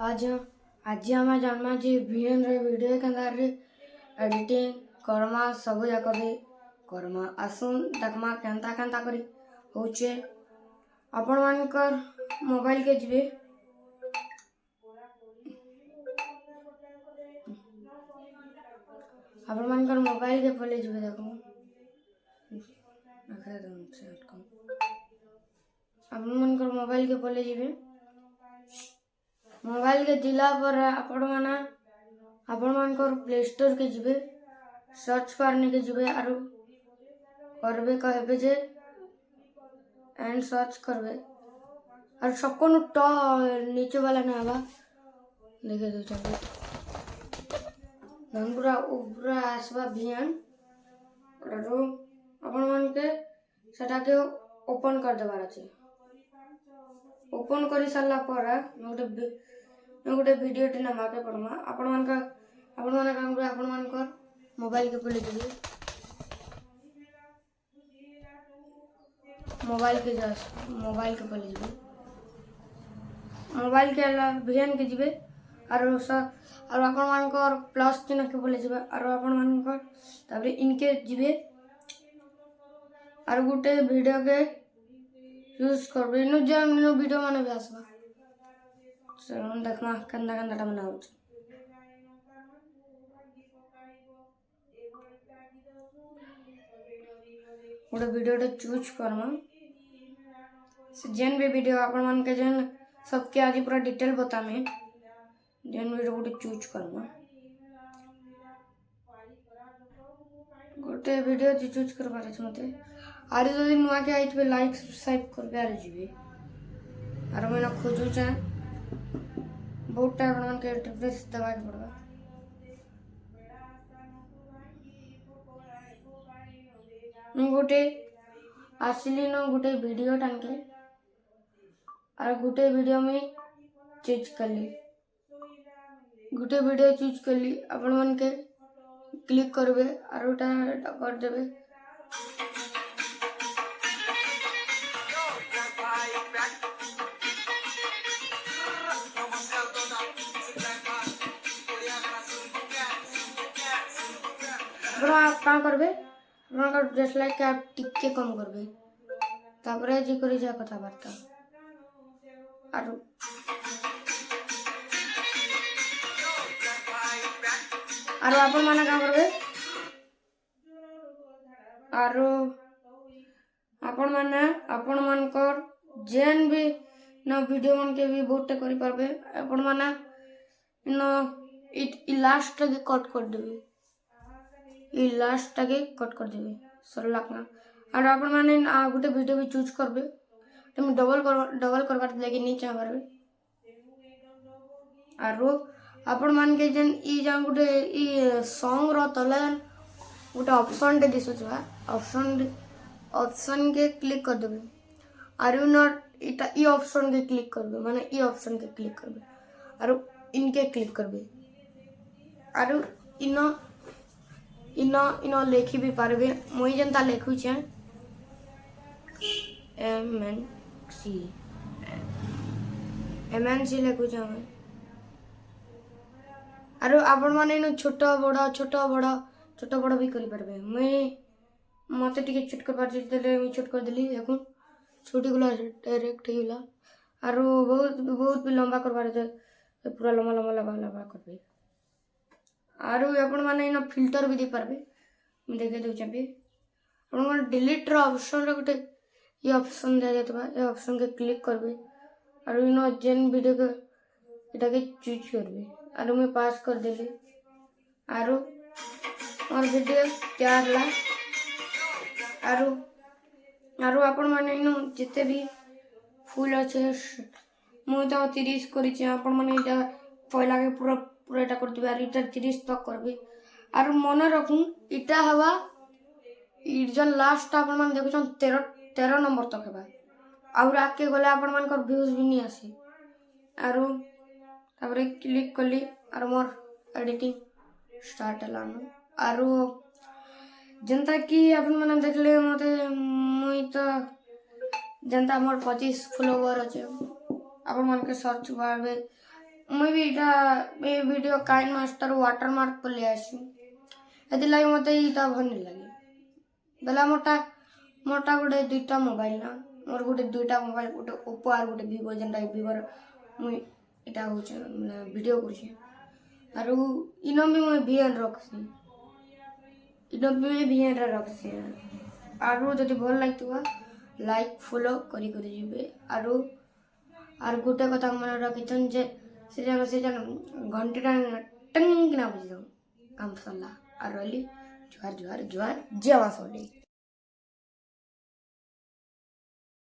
आज आज आम जाना जे भिएन रे वीडियो के एडिटिंग करमा सब जाक भी करमा आसुन देखमा केंता केंता करी होचे आपण मानकर मोबाइल के जिबे आपण मानकर मोबाइल के पले जिबे देखो आपण मानकर मोबाइल के पले जिबे मोबाइल के जिला पर आपण मानकर प्ले स्टोर के जिबे सर्च करने के जिबे आरो करबे कहबे जे एंड सर्च करबे और सबको ट नीचे वाला ना आवा देखे दो चलिए पूरा पूरा आसवा भियान और अपन मन के सेटा के ओपन कर देबार अछि ओपन करी सारला पर गोटे वीडियो टे ना माके पड़मा आपण मन काम रे आपण मन कर मोबाइल के पले दिबे मोबाइल के पले जिबे मोबाइल के भियान के जिबे और आपण मानकर प्लस चिन्ह के बोले जिबे और आपण मानकर ताबे इनके जिबे और गुटे वीडियो के यूज करबे नो जम नो वीडियो माने भी आसबा चलो देखमा कंदा कंदा मना होछ गोटे वीडियो टे चूज करमा से जेन भी वीडियो आपण मान के जेन सबके आज पूरा डिटेल बतामे जेन वीडियो गोटे चूज करमा गोटे वीडियो चूज करबार अछि मते आरे जदि नुआ के आइतबे लाइक सब्सक्राइब करबे आरे जिबे आरो मैंने खोजू छ बहुत टाइम मन के इंटरफेस दबा के पड़बा गोटे आसली न गोटे वीडियो टांके और गोटे वीडियो में चूज करली गोटे वीडियो चूज करली अपन मन के क्लिक करबे और उटा कर देबे आप का करबे डिसलाइक के आप टिके कम करबे तापरे जी करी जा कथा बार्ता आरो आपण माने का करबे आरो आपण मानकर जेन भी न वीडियो मन के भी बहुत करि परबे आपण माने न इ लास्ट के कट कर देबे इ लास्ट के कट कर देबे सरला ना और आपण माने गोटे वीडियो भी चूज करबे तुम डबल करबार लेके नहीं चाहबे आरो आपण मान के जन इ जान गोटे इ सॉन्ग रो तले गोटे ऑप्शन दे दिसु छवा ऑप्शन के क्लिक कर देबे आर यू नॉट इटा इ ऑप्शन के क्लिक करबे माने इ ऑप्शन के क्लिक करबे आरो इनके क्लिक करबे आरो इनो लेखी भी पारबे मुई जनता लेखु छ MNC लेखु छ हम आरो आपण माने न छोट बड़ भी करि परबे मते टिके छोट कर पार देले मी छोट कर देली देखो छोटी गुला डायरेक्ट हिला आरो बहुत भी लंबा करबार दे पूरा लंबा करबे आरो आपण माने न फिल्टर भी दे पारबे मैं देखे दउ छबे आपण डिलीट रो ऑप्शन रे गोटे ये ऑप्शन दे देतबा ये ऑप्शन के क्लिक करबे आरो नो जेन वीडियो के एटा के चूज करबे आरो मैं पास कर देली आरो और वीडियो तैयार ला आरो आपण माने न जते भी फुल আছে मु तो 30 करी छ आपण माने एटा पहला के पूरा एटा कर दिबे आरो एटा 30 तक करबे आरो मन रखू इटा हवा जन लास्ट आपण मान देखु छन 13 नंबर तक हेबा और आके गले आपण मान कर व्यूज भी नहीं आसी आरो ताबरे क्लिक करली आरो मोर एडिटिंग स्टार्ट लानो आरो जनता की आपण माने देखले मते मुई तो जनता मोर 25 फॉलोवर अछि आपण मान के सर्च बारबे मुई भी इटा ए वीडियो काइन मास्टर वाटरमार्क पर ले आसी एथिलागि मते इटा भल नहीं लगे बेला मोटा मोटा गोटे दुईटा मोबाइल ना मोर गोटे दुईटा मोबाइल गोटे ओप्पो आर गोटे वीवो जेनटा वीवोर मुई इटा होचे वीडियो करछे आरु इनो भी मुई वीएन रखसी इनो भी वीएन रे रखसी आरु जदि भल लागतुवा लाइक फॉलो करी करी जिबे आर गोटे कथा मन रखिथन जे से जन घंटीटा टंग ना बजी काम सरला आर रही जुहार जुहार जुहार जय मां सोली।